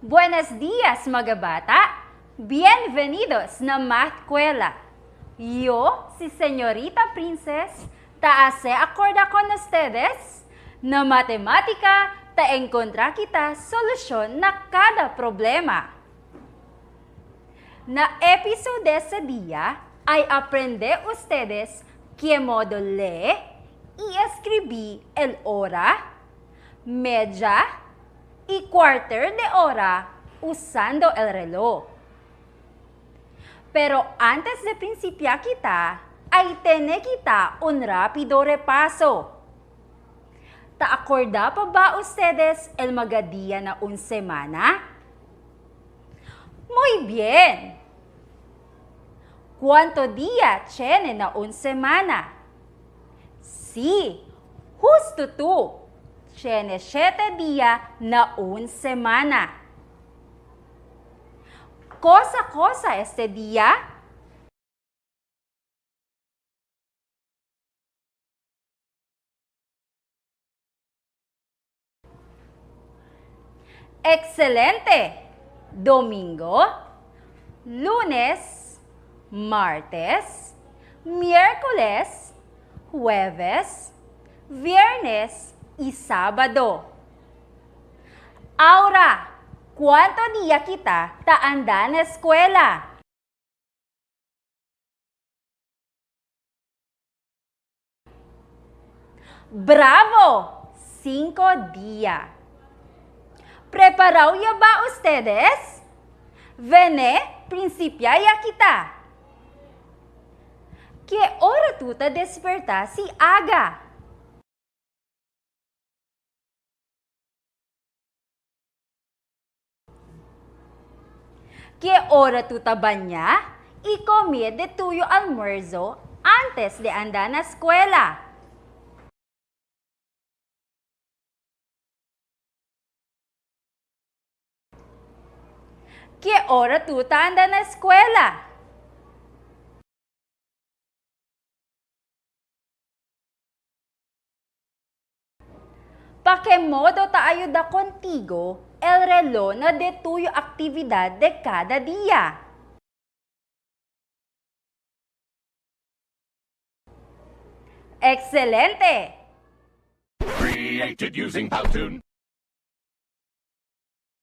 Buenos días, mga bata. Bienvenidos na Mathkuela. Yo, si Señorita Princess, hace acorda con ustedes na matemática encontra kita solusyon na cada problema. Na episode sa dia ay aprende ustedes que modo lee y escribir el hora, media y quarter de hora usando el reloj. Pero antes de principiar kita, ay tiene kita un rápido repaso. ¿Acorda pa ba ustedes el magadía na un semana? Muy bien. ¿Cuánto día tiene na un semana? Sí, justo tú. Tiene 7 días na un semana. Cosa este día? Excelente. Domingo, lunes, martes, miércoles, jueves, viernes y sábado. Ahora, ¿cuánto día kita anda na eskwela? Bravo! 5 días. ¿Preparado ya ba ustedes? Vene, principia ya kita. ¿Qué hora tú te despertas si aga? ¿Qué hora tú te baña y comer de tuyo almuerzo antes de andar na eskwela? ¿Qué hora tú te andas na eskwela? ¿Pa qué modo te ayuda contigo el reloj na de tuyo actividad de cada día? ¡Excelente! Created using Powtoon.